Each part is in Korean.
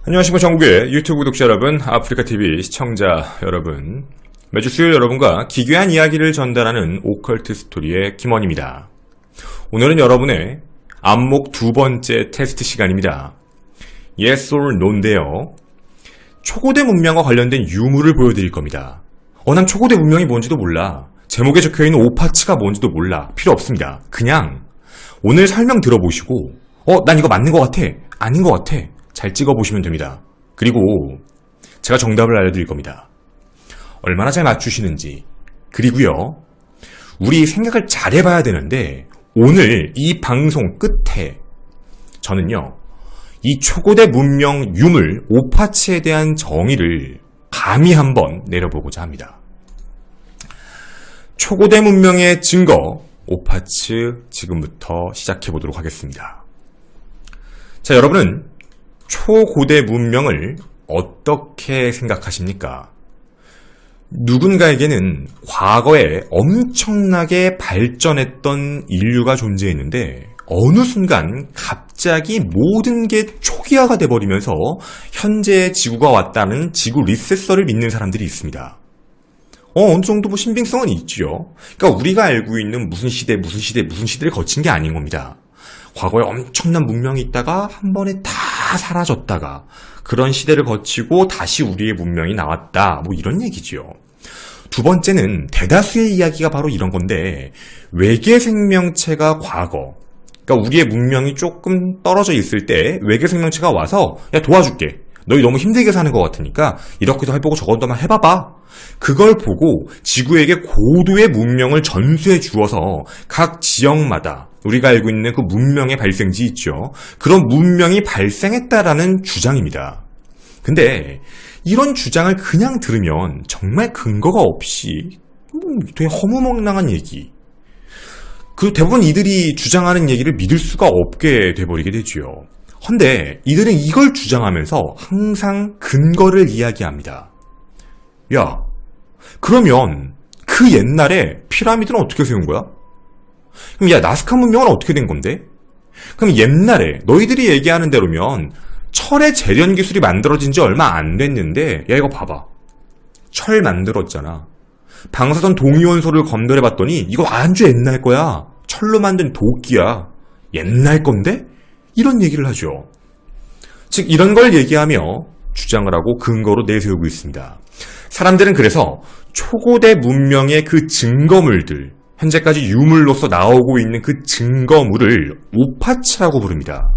안녕하십니까. 전국의 유튜브 구독자 여러분, 아프리카TV 시청자 여러분, 매주 수요일 여러분과 기괴한 이야기를 전달하는 오컬트 스토리의 김원입니다. 오늘은 여러분의 안목 두 번째 테스트 시간입니다. Yes or No인데요. 초고대 문명과 관련된 유물을 보여드릴 겁니다. 난 초고대 문명이 뭔지도 몰라. 제목에 적혀있는 오파츠가 뭔지도 몰라. 필요 없습니다. 그냥 오늘 설명 들어보시고 난 이거 맞는 것 같아. 아닌 것 같아. 잘 찍어보시면 됩니다. 그리고 제가 정답을 알려드릴 겁니다. 얼마나 잘 맞추시는지. 그리고요, 우리 생각을 잘 해봐야 되는데 오늘 이 방송 끝에 저는요, 이 초고대 문명 유물 오파츠에 대한 정의를 감히 한번 내려보고자 합니다. 초고대 문명의 증거 오파츠 지금부터 시작해보도록 하겠습니다. 자, 여러분은 초고대 문명을 어떻게 생각하십니까? 누군가에게는 과거에 엄청나게 발전했던 인류가 존재했는데 어느 순간 갑자기 모든 게 초기화가 돼버리면서 현재의 지구가 왔다는 지구 리셋설을 믿는 사람들이 있습니다. 어느 정도 신빙성은 있죠. 그러니까 우리가 알고 있는 무슨 시대를 거친 게 아닌 겁니다. 과거에 엄청난 문명이 있다가 한 번에 다 사라졌다가 그런 시대를 거치고 다시 우리의 문명이 나왔다. 이런 얘기지요. 두 번째는 대다수의 이야기가 바로 이런 건데, 외계 생명체가 과거, 그러니까 우리의 문명이 조금 떨어져 있을 때 외계 생명체가 와서 야, 도와줄게. 너희 너무 힘들게 사는 것 같으니까 이렇게도 해보고 저것도 한번 해봐봐. 그걸 보고 지구에게 고도의 문명을 전수해 주어서 각 지역마다 우리가 알고 있는 그 문명의 발생지 있죠. 그런 문명이 발생했다라는 주장입니다. 근데 이런 주장을 그냥 들으면 정말 근거가 없이 되게 허무맹랑한 얘기. 그 대부분 이들이 주장하는 얘기를 믿을 수가 없게 돼버리게 되지요. 헌데 이들은 이걸 주장하면서 항상 근거를 이야기합니다. 야, 그러면 그 옛날에 피라미드는 어떻게 세운 거야? 그럼 야, 나스카 문명은 어떻게 된 건데? 그럼 옛날에 너희들이 얘기하는 대로면 철의 재련 기술이 만들어진 지 얼마 안 됐는데, 야, 이거 봐봐. 철 만들었잖아. 방사선 동위원소를 검열해봤더니 이거 아주 옛날 거야. 철로 만든 도끼야. 옛날 건데? 이런 얘기를 하죠. 즉 이런 걸 얘기하며 주장을 하고 근거로 내세우고 있습니다. 사람들은 그래서 초고대 문명의 그 증거물들, 현재까지 유물로서 나오고 있는 그 증거물을 오파츠라고 부릅니다.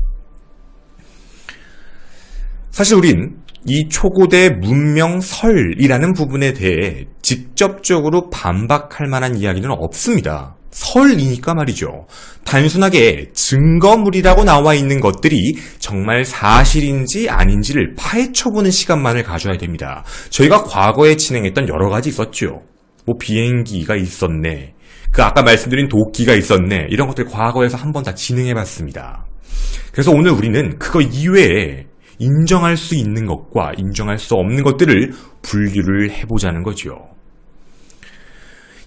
사실 우린 이 초고대 문명설이라는 부분에 대해 직접적으로 반박할 만한 이야기는 없습니다. 설이니까 말이죠. 단순하게 증거물이라고 나와 있는 것들이 정말 사실인지 아닌지를 파헤쳐보는 시간만을 가져야 됩니다. 저희가 과거에 진행했던 여러 가지 있었죠. 비행기가 있었네. 그 아까 말씀드린 도끼가 있었네. 이런 것들 과거에서 한번 다 진행해봤습니다. 그래서 오늘 우리는 그거 이외에 인정할 수 있는 것과 인정할 수 없는 것들을 분류를 해보자는 거죠.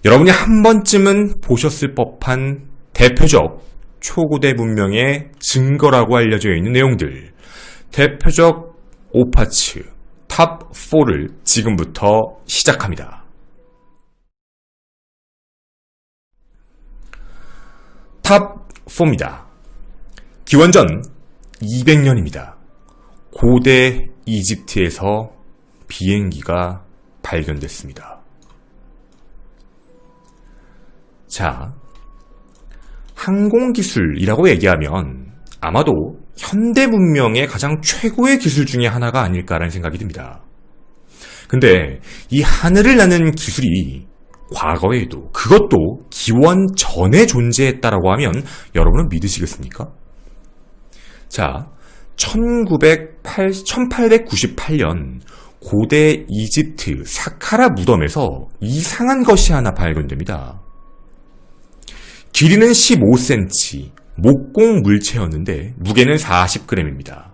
여러분이 한 번쯤은 보셨을 법한 대표적 초고대 문명의 증거라고 알려져 있는 내용들, 대표적 오파츠 탑 4를 지금부터 시작합니다. 탑 4입니다. 기원전 200년입니다. 고대 이집트에서 비행기가 발견됐습니다. 자, 항공기술이라고 얘기하면 아마도 현대 문명의 가장 최고의 기술 중에 하나가 아닐까라는 생각이 듭니다. 근데 이 하늘을 나는 기술이 과거에도, 그것도 기원 전에 존재했다라고 하면 여러분은 믿으시겠습니까? 자, 1898년 고대 이집트 사카라 무덤에서 이상한 것이 하나 발견됩니다. 길이는 15cm, 목공 물체였는데 무게는 40g입니다.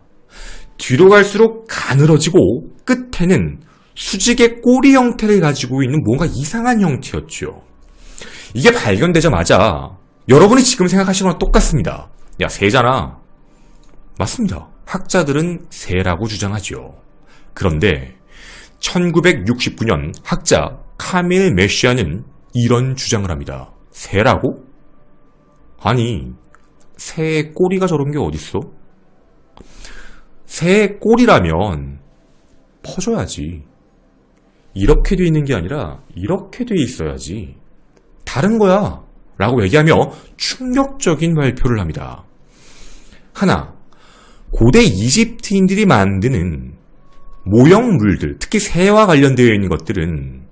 뒤로 갈수록 가늘어지고 끝에는 수직의 꼬리 형태를 가지고 있는 뭔가 이상한 형태였죠. 이게 발견되자마자 여러분이 지금 생각하시는 거랑 똑같습니다. 야, 새잖아. 맞습니다. 학자들은 새라고 주장하죠. 그런데 1969년 학자 카밀 메시아는 이런 주장을 합니다. 새라고? 아니, 새의 꼬리가 저런 게 어딨어? 새의 꼬리라면 퍼져야지. 이렇게 돼 있는 게 아니라 이렇게 돼 있어야지. 다른 거야 라고 얘기하며 충격적인 발표를 합니다. 하나, 고대 이집트인들이 만드는 모형물들, 특히 새와 관련되어 있는 것들은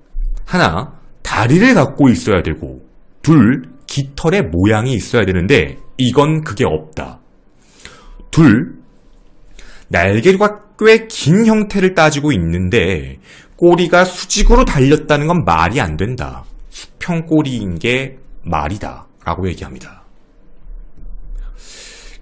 하나, 다리를 갖고 있어야 되고 둘, 깃털의 모양이 있어야 되는데 이건 그게 없다. 둘, 날개가 꽤 긴 형태를 따지고 있는데 꼬리가 수직으로 달렸다는 건 말이 안 된다. 수평 꼬리인 게 말이다 라고 얘기합니다.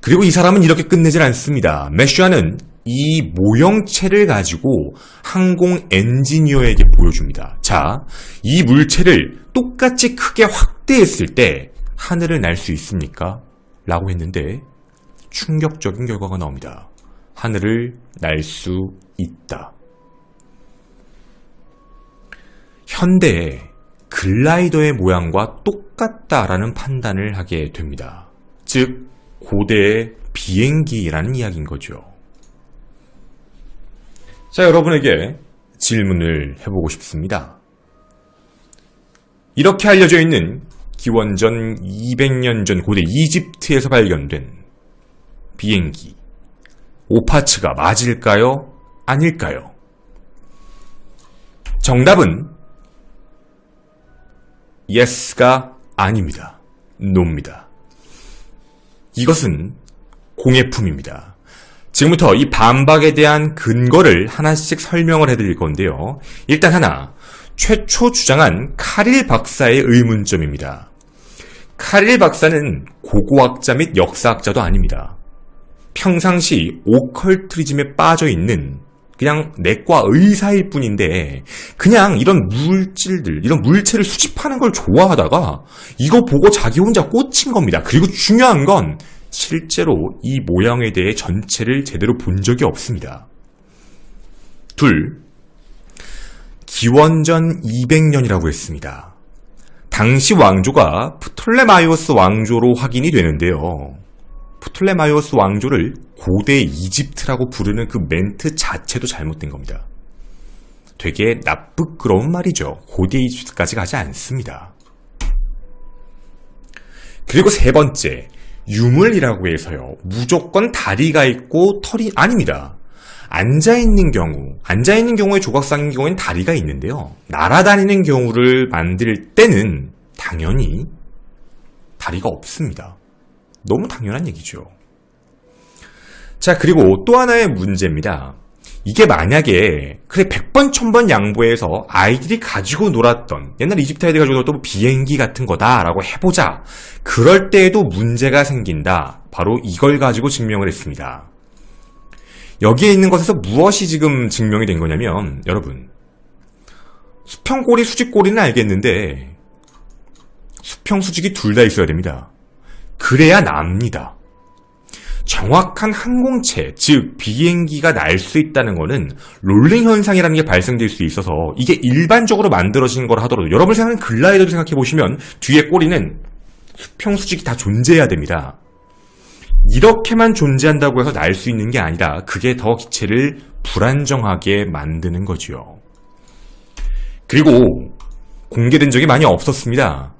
그리고 이 사람은 이렇게 끝내질 않습니다. 메슈아는 이 모형체를 가지고 항공 엔지니어에게 보여줍니다. 자, 이 물체를 똑같이 크게 확대했을 때 하늘을 날 수 있습니까? 라고 했는데 충격적인 결과가 나옵니다. 하늘을 날 수 있다. 현대의 글라이더의 모양과 똑같다라는 판단을 하게 됩니다. 즉, 고대의 비행기라는 이야기인 거죠. 자, 여러분에게 질문을 해보고 싶습니다. 이렇게 알려져 있는 기원전 200년 전 고대 이집트에서 발견된 비행기, 오파츠가 맞을까요? 아닐까요? 정답은 yes가 아닙니다. no입니다. 이것은 공예품입니다. 지금부터 이 반박에 대한 근거를 하나씩 설명을 해드릴 건데요. 일단 하나, 최초 주장한 카릴 박사의 의문점입니다. 카릴 박사는 고고학자 및 역사학자도 아닙니다. 평상시 오컬트리즘에 빠져있는 그냥 내과 의사일 뿐인데 그냥 이런 물질들, 이런 물체를 수집하는 걸 좋아하다가 이거 보고 자기 혼자 꽂힌 겁니다. 그리고 중요한 건 실제로 이 모양에 대해 전체를 제대로 본 적이 없습니다. 둘, 기원전 200년이라고 했습니다. 당시 왕조가 프톨레마이오스 왕조로 확인이 되는데요. 프톨레마이오스 왕조를 고대 이집트라고 부르는 그 멘트 자체도 잘못된 겁니다. 되게 나쁘끄러운 말이죠. 고대 이집트까지 가지 않습니다. 그리고 세 번째, 유물이라고 해서요. 무조건 다리가 있고 털이 아닙니다. 앉아있는 경우의 조각상인 경우에는 다리가 있는데요. 날아다니는 경우를 만들 때는 당연히 다리가 없습니다. 너무 당연한 얘기죠. 자, 그리고 또 하나의 문제입니다. 이게 만약에 그래 100번 1000번 양보해서 아이들이 가지고 놀았던 옛날 이집트 아이들이 가지고 놀았던 비행기 같은 거다라고 해보자. 그럴 때에도 문제가 생긴다. 바로 이걸 가지고 증명을 했습니다. 여기에 있는 것에서 무엇이 지금 증명이 된 거냐면 여러분, 수평꼬리 수직꼬리는 알겠는데 수평 수직이 둘 다 있어야 됩니다. 그래야 납니다. 정확한 항공체, 즉 비행기가 날 수 있다는 것은 롤링 현상이라는 게 발생될 수 있어서 이게 일반적으로 만들어진 걸 하더라도 여러분 생각하는 글라이더도 생각해보시면 뒤에 꼬리는 수평 수직이 다 존재해야 됩니다. 이렇게만 존재한다고 해서 날 수 있는 게 아니라 그게 더 기체를 불안정하게 만드는 거지요. 그리고 공개된 적이 많이 없었습니다.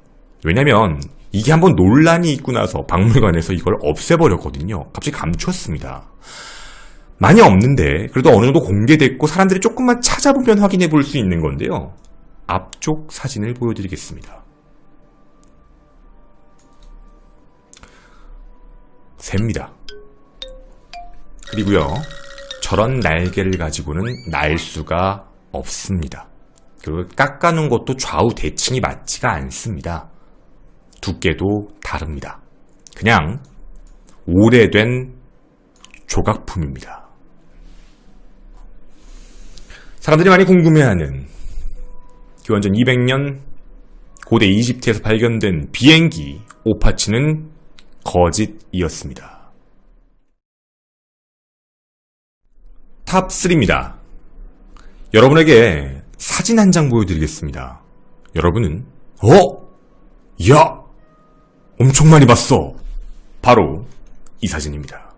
왜냐면 이게 한번 논란이 있고 나서 박물관에서 이걸 없애버렸거든요. 갑자기 감췄습니다. 많이 없는데 그래도 어느 정도 공개됐고 사람들이 조금만 찾아보면 확인해 볼 수 있는 건데요. 앞쪽 사진을 보여드리겠습니다. 새입니다. 그리고요, 저런 날개를 가지고는 날 수가 없습니다. 그리고 깎아놓은 것도 좌우 대칭이 맞지가 않습니다. 두께도 다릅니다. 그냥 오래된 조각품입니다. 사람들이 많이 궁금해하는 기원전 200년 고대 이집트에서 발견된 비행기 오파치는 거짓이었습니다. 탑3입니다. 여러분에게 사진 한 장 보여드리겠습니다. 여러분은 야! 엄청 많이 봤어! 바로 이 사진입니다.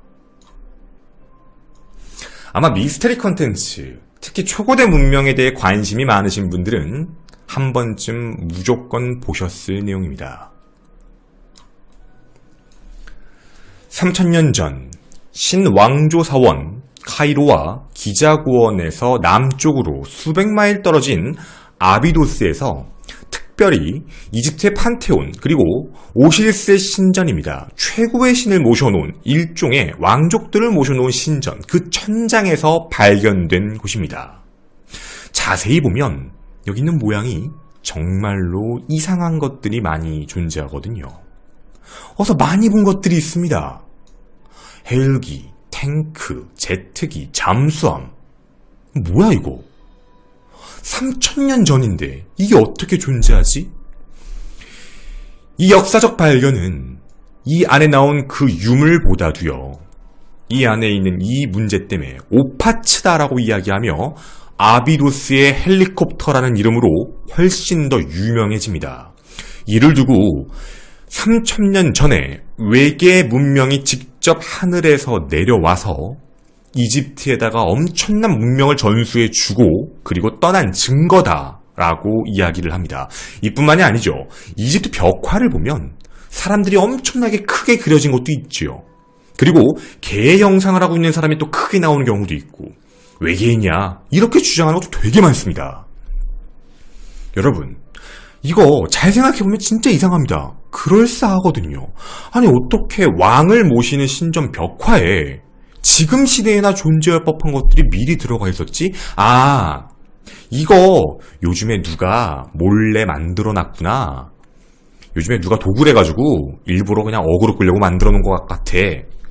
아마 미스테리 컨텐츠, 특히 초고대 문명에 대해 관심이 많으신 분들은 한 번쯤 무조건 보셨을 내용입니다. 3000년 전 신왕조 사원 카이로와 기자구원에서 남쪽으로 수백 마일 떨어진 아비도스에서 특별히 이집트의 판테온 그리고 오시리스의 신전입니다. 최고의 신을 모셔놓은 일종의 왕족들을 모셔놓은 신전, 그 천장에서 발견된 곳입니다. 자세히 보면 여기 있는 모양이 정말로 이상한 것들이 많이 존재하거든요. 어서 많이 본 것들이 있습니다. 헬기, 탱크, 제트기, 잠수함. 뭐야 이거? 3000년 전인데 이게 어떻게 존재하지? 이 역사적 발견은 이 안에 나온 그 유물보다도요, 이 안에 있는 이 문제 때문에 오파츠다라고 이야기하며 아비도스의 헬리콥터라는 이름으로 훨씬 더 유명해집니다. 이를 두고 3000년 전에 외계 문명이 직접 하늘에서 내려와서 이집트에다가 엄청난 문명을 전수해 주고 그리고 떠난 증거다라고 이야기를 합니다. 이뿐만이 아니죠. 이집트 벽화를 보면 사람들이 엄청나게 크게 그려진 것도 있지요. 그리고 개 형상을 하고 있는 사람이 또 크게 나오는 경우도 있고, 외계인이야 이렇게 주장하는 것도 되게 많습니다. 여러분, 이거 잘 생각해보면 진짜 이상합니다. 그럴싸하거든요. 아니 어떻게 왕을 모시는 신전 벽화에 지금 시대에나 존재할 법한 것들이 미리 들어가 있었지? 아, 이거 요즘에 누가 몰래 만들어놨구나. 요즘에 누가 도구를 해가지고 일부러 그냥 어그로 끌려고 만들어 놓은 것 같아.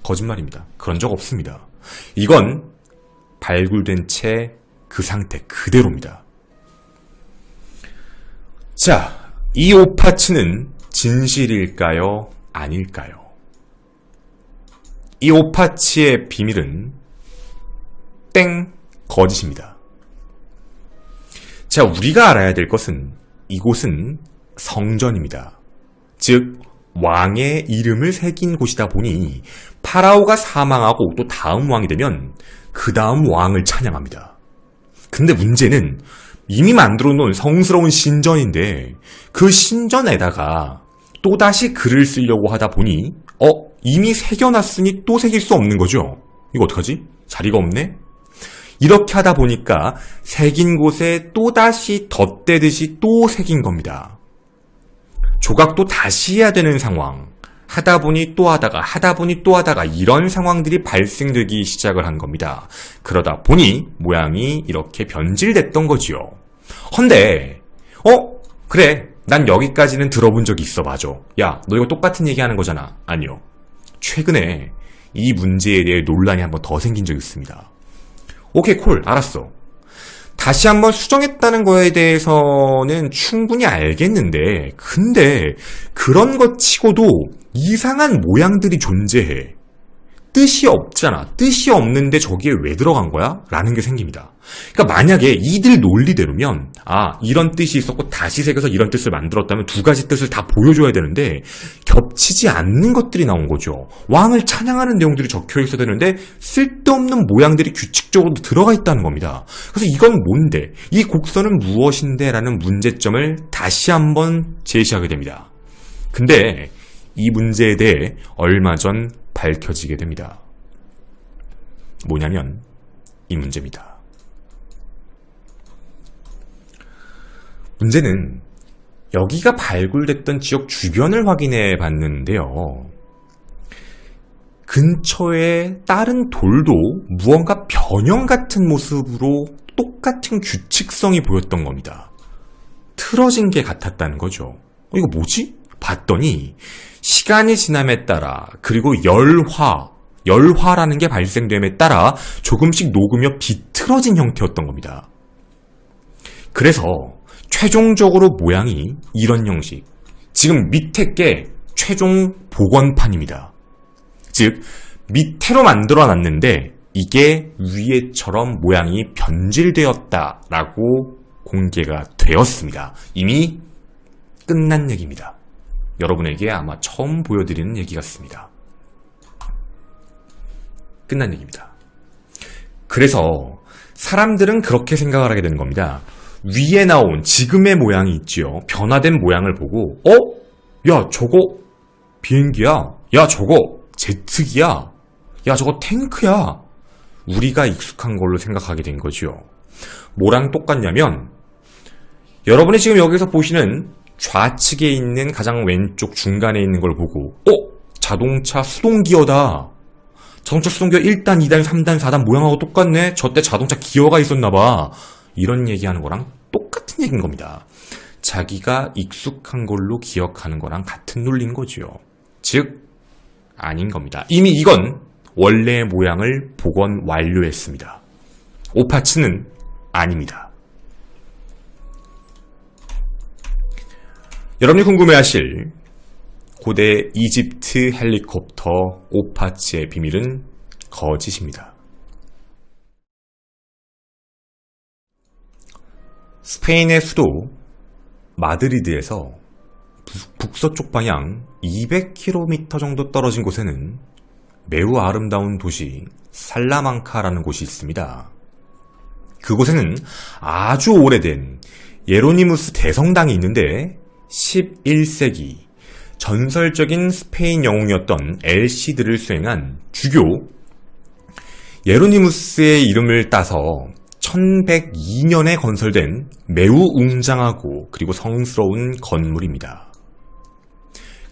거짓말입니다. 그런 적 없습니다. 이건 발굴된 채 그 상태 그대로입니다. 자, 이 오파츠는 진실일까요? 아닐까요? 이 오파츠의 비밀은 거짓입니다. 자, 우리가 알아야 될 것은 이곳은 성전입니다. 즉, 왕의 이름을 새긴 곳이다 보니 파라오가 사망하고 또 다음 왕이 되면 그 다음 왕을 찬양합니다. 근데 문제는 이미 만들어 놓은 성스러운 신전인데 그 신전에다가 또다시 글을 쓰려고 하다 보니 이미 새겨놨으니 또 새길 수 없는 거죠. 이거 어떡하지? 자리가 없네? 이렇게 하다 보니까 새긴 곳에 또다시 덧대듯이 또 새긴 겁니다. 조각도 다시 해야 되는 상황. 하다 보니 또 하다가 하다 보니 또 하다가 이런 상황들이 발생되기 시작을 한 겁니다. 그러다 보니 모양이 이렇게 변질됐던 거지요. 헌데 그래, 난 여기까지는 들어본 적이 있어. 맞아. 야, 너 이거 똑같은 얘기하는 거잖아. 아니요. 최근에 이 문제에 대해 논란이 한번 더 생긴 적이 있습니다. 오케이, 콜, 알았어. 다시 한번 수정했다는 거에 대해서는 충분히 알겠는데, 근데 그런 것 치고도 이상한 모양들이 존재해. 뜻이 없잖아. 뜻이 없는데 저기에 왜 들어간 거야? 라는 게 생깁니다. 그러니까 만약에 이들 논리대로면 이런 뜻이 있었고 다시 새겨서 이런 뜻을 만들었다면 두 가지 뜻을 다 보여줘야 되는데 겹치지 않는 것들이 나온 거죠. 왕을 찬양하는 내용들이 적혀 있어야 되는데 쓸데없는 모양들이 규칙적으로 들어가 있다는 겁니다. 그래서 이건 뭔데? 이 곡선은 무엇인데? 라는 문제점을 다시 한번 제시하게 됩니다. 근데 이 문제에 대해 얼마 전 밝혀지게 됩니다. 뭐냐면 이 문제입니다. 문제는 여기가 발굴됐던 지역 주변을 확인해 봤는데요. 근처에 다른 돌도 무언가 변형 같은 모습으로 똑같은 규칙성이 보였던 겁니다. 틀어진 게 같았다는 거죠. 이거 뭐지? 봤더니 시간이 지남에 따라 그리고 열화라는 게 발생됨에 따라 조금씩 녹으며 비틀어진 형태였던 겁니다. 그래서 최종적으로 모양이 이런 형식, 지금 밑에 게 최종 복원판입니다. 즉 밑으로 만들어놨는데 이게 위에처럼 모양이 변질되었다라고 공개가 되었습니다. 이미 끝난 얘기입니다. 여러분에게 아마 처음 보여드리는 얘기 같습니다. 끝난 얘기입니다. 그래서 사람들은 그렇게 생각을 하게 되는 겁니다. 위에 나온 지금의 모양이 있지요. 변화된 모양을 보고 야 저거 비행기야. 야 저거 제트기야. 야 저거 탱크야. 우리가 익숙한 걸로 생각하게 된 거죠. 뭐랑 똑같냐면 여러분이 지금 여기서 보시는 좌측에 있는 가장 왼쪽 중간에 있는 걸 보고 자동차 수동기어다. 자동차 수동기어 1단, 2단, 3단, 4단 모양하고 똑같네. 저때 자동차 기어가 있었나봐. 이런 얘기하는 거랑 똑같은 얘기인 겁니다. 자기가 익숙한 걸로 기억하는 거랑 같은 논리인 거죠. 즉 아닌 겁니다. 이미 이건 원래의 모양을 복원 완료했습니다. 오파츠는 아닙니다. 여러분이 궁금해하실 고대 이집트 헬리콥터 오파츠의 비밀은 거짓입니다. 스페인의 수도 마드리드에서 북서쪽 방향 200km 정도 떨어진 곳에는 매우 아름다운 도시 살라망카라는 곳이 있습니다. 그곳에는 아주 오래된 예로니무스 대성당이 있는데 11세기 전설적인 스페인 영웅이었던 엘시드를 수행한 주교 예로니무스의 이름을 따서 1102년에 건설된 매우 웅장하고 그리고 성스러운 건물입니다.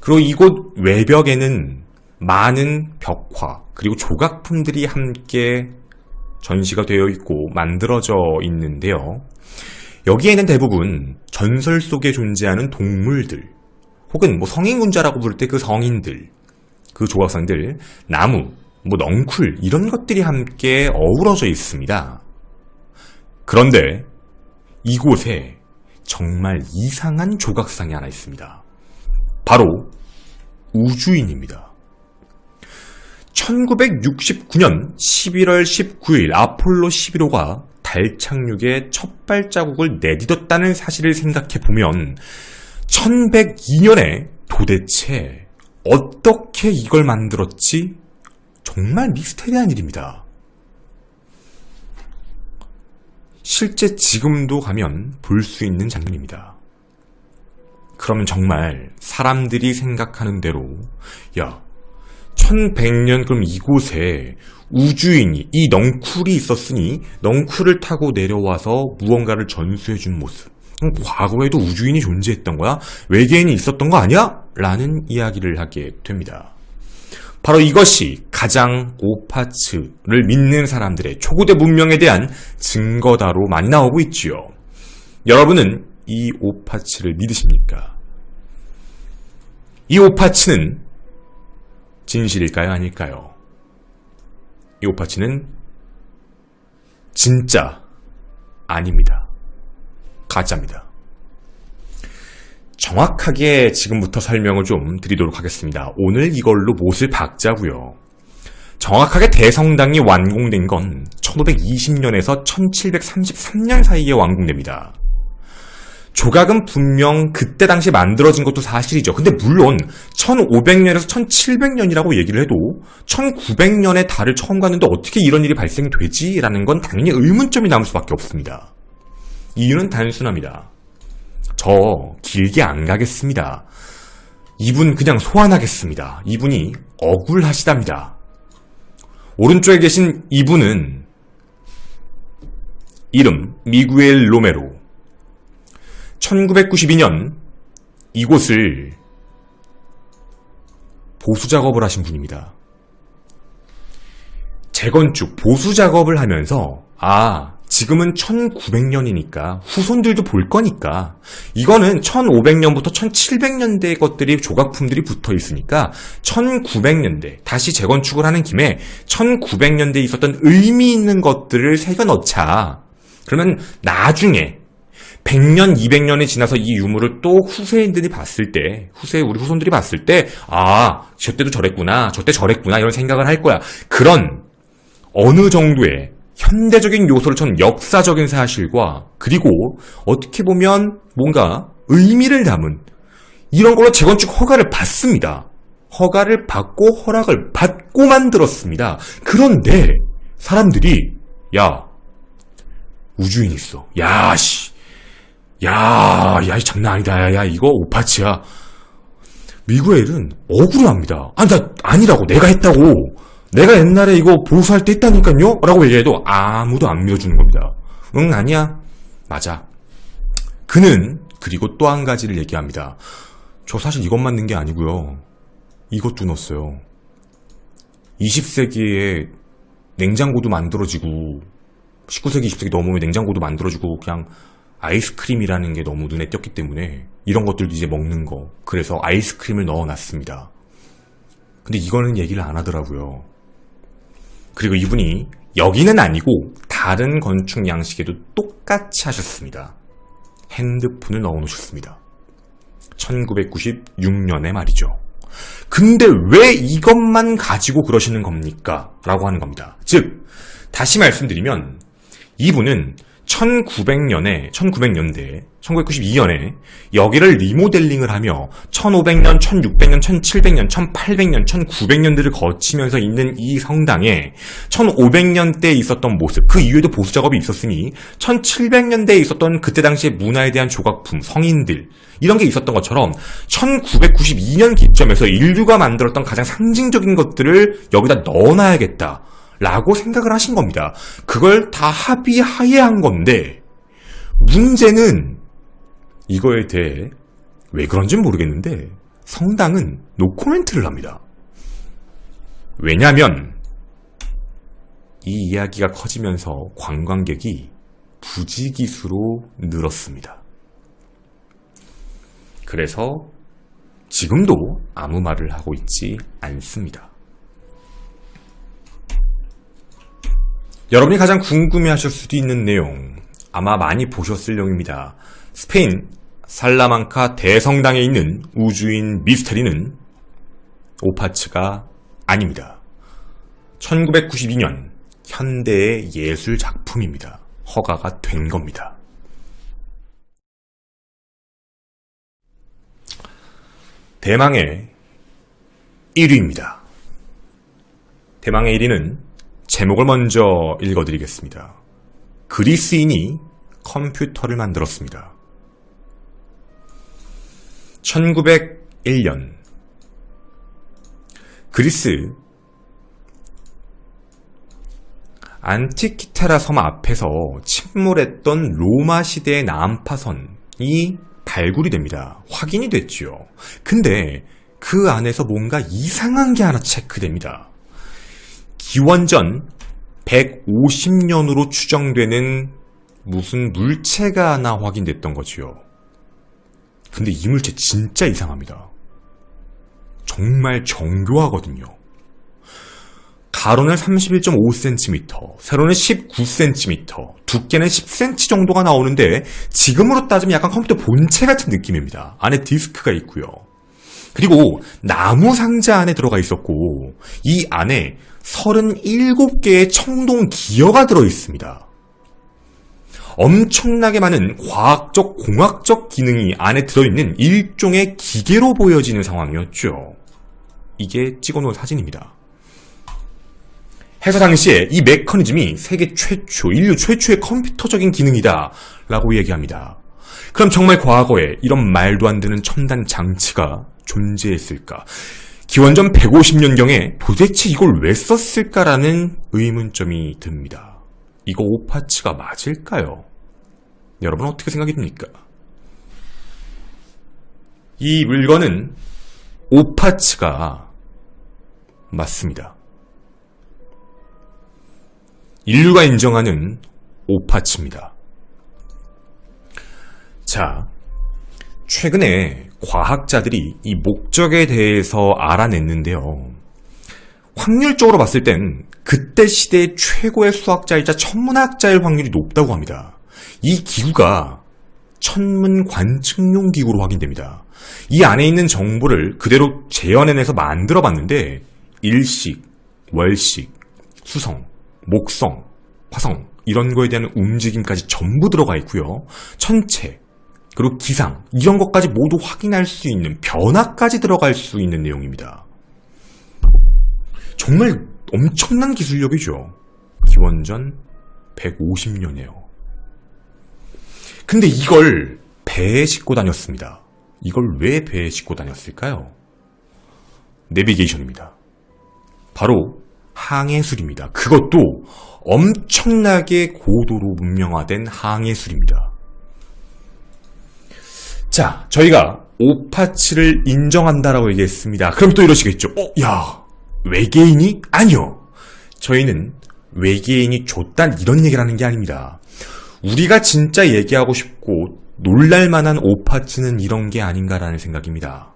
그리고 이곳 외벽에는 많은 벽화 그리고 조각품들이 함께 전시가 되어 있고 만들어져 있는데요. 여기에는 대부분 전설 속에 존재하는 동물들 혹은 성인군자라고 부를 때 그 성인들, 그 조각상들, 나무, 넝쿨 이런 것들이 함께 어우러져 있습니다. 그런데 이곳에 정말 이상한 조각상이 하나 있습니다. 바로 우주인입니다. 1969년 11월 19일 아폴로 11호가 달 착륙에 첫 발자국을 내딛었다는 사실을 생각해보면 1102년에 도대체 어떻게 이걸 만들었지? 정말 미스테리한 일입니다. 실제 지금도 가면 볼 수 있는 장면입니다. 그러면 정말 사람들이 생각하는 대로 1100년 그럼 이곳에 우주인이 이 넝쿨이 있었으니 넝쿨을 타고 내려와서 무언가를 전수해준 모습. 과거에도 우주인이 존재했던 거야? 외계인이 있었던 거 아니야? 라는 이야기를 하게 됩니다. 바로 이것이 가장 오파츠를 믿는 사람들의 초고대 문명에 대한 증거다로 많이 나오고 있지요. 여러분은 이 오파츠를 믿으십니까? 이 오파츠는 진실일까요? 아닐까요? 이 오파츠는 진짜 아닙니다. 가짜입니다. 정확하게 지금부터 설명을 좀 드리도록 하겠습니다. 오늘 이걸로 못을 박자고요. 정확하게 대성당이 완공된 건 1520년에서 1733년 사이에 완공됩니다. 조각은 분명 그때 당시 만들어진 것도 사실이죠. 근데 물론 1500년에서 1700년이라고 얘기를 해도 1900년에 달을 처음 갔는데 어떻게 이런 일이 발생되지? 라는 건 당연히 의문점이 남을 수밖에 없습니다. 이유는 단순합니다. 저 길게 안 가겠습니다. 이분 그냥 소환하겠습니다. 이분이 억울하시답니다. 오른쪽에 계신 이분은 이름 미구엘 로메로. 1992년 이곳을 보수 작업을 하신 분입니다. 재건축, 보수 작업을 하면서 지금은 1900년이니까 후손들도 볼 거니까 이거는 1500년부터 1700년대 것들이 조각품들이 붙어 있으니까 1900년대 다시 재건축을 하는 김에 1900년대에 있었던 의미 있는 것들을 새겨 넣자. 그러면 나중에 100년, 200년이 지나서 이 유물을 또 후세인들이 봤을 때, 우리 후손들이 봤을 때, 저때도 저랬구나, 저때 저랬구나, 이런 생각을 할 거야. 그런 어느 정도의 현대적인 요소를 천 역사적인 사실과 그리고 어떻게 보면 뭔가 의미를 담은 이런 걸로 재건축 허가를 받습니다. 허가를 받고 허락을 받고 만들었습니다. 그런데 사람들이 야 우주인 있어. 야 씨. 야 장난 아니다. 야 이거 오파치야. 미국 애들은 억울합니다. 나 아니라고. 내가 했다고. 내가 옛날에 이거 보수할 때 했다니까요? 라고 얘기해도 아무도 안 믿어주는 겁니다. 응, 아니야. 맞아. 그는 그리고 또 한 가지를 얘기합니다. 저 사실 이것만 넣은 게 아니고요. 이것도 넣었어요. 20세기에 냉장고도 만들어지고 19세기, 20세기 넘으면 냉장고도 만들어지고 그냥 아이스크림이라는 게 너무 눈에 띄었기 때문에 이런 것들도 이제 먹는 거. 그래서 아이스크림을 넣어놨습니다. 근데 이거는 얘기를 안 하더라고요. 그리고 이분이 여기는 아니고 다른 건축 양식에도 똑같이 하셨습니다. 핸드폰을 넣어놓으셨습니다. 1996년에 말이죠. 근데 왜 이것만 가지고 그러시는 겁니까? 라고 하는 겁니다. 즉 다시 말씀드리면 이분은 1900년대, 1992년에 여기를 리모델링을 하며 1500년, 1600년, 1700년, 1800년, 1900년대를 거치면서 있는 이 성당에 1500년대에 있었던 모습, 그 이후에도 보수 작업이 있었으니 1700년대에 있었던 그때 당시의 문화에 대한 조각품, 성인들 이런 게 있었던 것처럼 1992년 기점에서 인류가 만들었던 가장 상징적인 것들을 여기다 넣어놔야겠다 라고 생각을 하신 겁니다. 그걸 다 합의하에 한 건데 문제는 이거에 대해 왜 그런지는 모르겠는데 성당은 노코멘트를 합니다. 왜냐하면 이 이야기가 커지면서 관광객이 부지기수로 늘었습니다. 그래서 지금도 아무 말을 하고 있지 않습니다. 여러분이 가장 궁금해하실 수도 있는 내용 아마 많이 보셨을 내용입니다. 스페인 살라망카 대성당에 있는 우주인 미스테리는 오파츠가 아닙니다. 1992년 현대의 예술 작품입니다. 허가가 된 겁니다. 대망의 1위입니다. 대망의 1위는 제목을 먼저 읽어드리겠습니다. 그리스인이 컴퓨터를 만들었습니다. 1901년 그리스 안티키테라 섬 앞에서 침몰했던 로마 시대의 난파선이 발굴이 됩니다. 확인이 됐죠. 근데 그 안에서 뭔가 이상한 게 하나 체크됩니다. 기원전 150년으로 추정되는 무슨 물체가 하나 확인됐던 거지요. 근데 이 물체 진짜 이상합니다. 정말 정교하거든요. 가로는 31.5cm, 세로는 19cm, 두께는 10cm 정도가 나오는데 지금으로 따지면 약간 컴퓨터 본체 같은 느낌입니다. 안에 디스크가 있고요. 그리고 나무 상자 안에 들어가 있었고 이 안에 37개의 청동 기어가 들어있습니다. 엄청나게 많은 과학적, 공학적 기능이 안에 들어있는 일종의 기계로 보여지는 상황이었죠. 이게 찍어놓은 사진입니다. 해서 당시에 이 메커니즘이 세계 최초, 인류 최초의 컴퓨터적인 기능이다 라고 얘기합니다. 그럼 정말 과거에 이런 말도 안 되는 첨단 장치가 존재했을까? 기원전 150년경에 도대체 이걸 왜 썼을까라는 의문점이 듭니다. 이거 오파츠가 맞을까요? 여러분 어떻게 생각이 듭니까? 이 물건은 오파츠가 맞습니다. 인류가 인정하는 오파츠입니다. 자, 최근에 과학자들이 이 목적에 대해서 알아냈는데요. 확률적으로 봤을 땐 그때 시대의 최고의 수학자이자 천문학자일 확률이 높다고 합니다. 이 기구가 천문 관측용 기구로 확인됩니다. 이 안에 있는 정보를 그대로 재현해내서 만들어 봤는데 일식, 월식, 수성, 목성, 화성 이런 거에 대한 움직임까지 전부 들어가 있고요. 천체, 그리고 기상 이런 것까지 모두 확인할 수 있는 변화까지 들어갈 수 있는 내용입니다. 정말 엄청난 기술력이죠. 기원전 150년이에요. 근데 이걸 배에 싣고 다녔습니다. 이걸 왜 배에 싣고 다녔을까요? 내비게이션입니다. 바로 항해술입니다. 그것도 엄청나게 고도로 문명화된 항해술입니다. 자, 저희가 오파치를 인정한다라고 얘기했습니다. 그럼 또 이러시겠죠. 야, 외계인이? 아니요. 저희는 외계인이 줬단 이런 얘기를 하는 게 아닙니다. 우리가 진짜 얘기하고 싶고 놀랄만한 오파치는 이런 게 아닌가라는 생각입니다.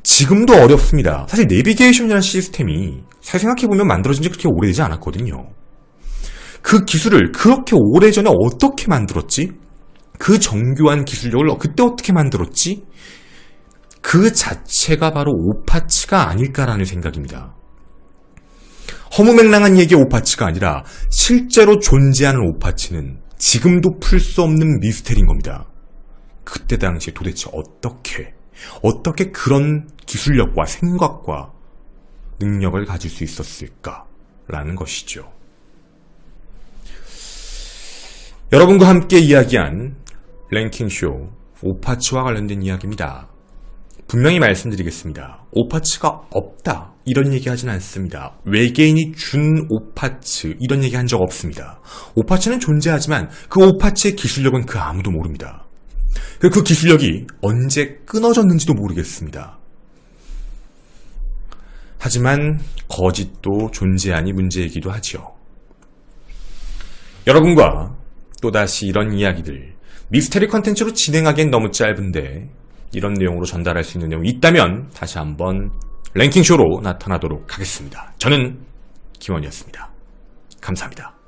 지금도 어렵습니다. 사실 내비게이션이라는 시스템이 사실 생각해보면 만들어진 지 그렇게 오래되지 않았거든요. 그 기술을 그렇게 오래전에 어떻게 만들었지? 그 정교한 기술력을 그때 어떻게 만들었지? 그 자체가 바로 오파치가 아닐까라는 생각입니다. 허무맹랑한 얘기의 오파치가 아니라 실제로 존재하는 오파치는 지금도 풀 수 없는 미스테리인 겁니다. 그때 당시에 도대체 어떻게 그런 기술력과 생각과 능력을 가질 수 있었을까라는 것이죠. 여러분과 함께 이야기한 랭킹쇼 오파치와 관련된 이야기입니다. 분명히 말씀드리겠습니다. 오파치가 없다 이런 얘기 하진 않습니다. 외계인이 준 오파치 이런 얘기 한 적 없습니다. 오파치는 존재하지만 그 오파치의 기술력은 그 아무도 모릅니다. 그 기술력이 언제 끊어졌는지도 모르겠습니다. 하지만 거짓도 존재하니 문제이기도 하죠. 여러분과 또다시 이런 이야기들 미스테리 컨텐츠로 진행하기엔 너무 짧은데 이런 내용으로 전달할 수 있는 내용이 있다면 다시 한번 랭킹쇼로 나타나도록 하겠습니다. 저는 김원이었습니다. 감사합니다.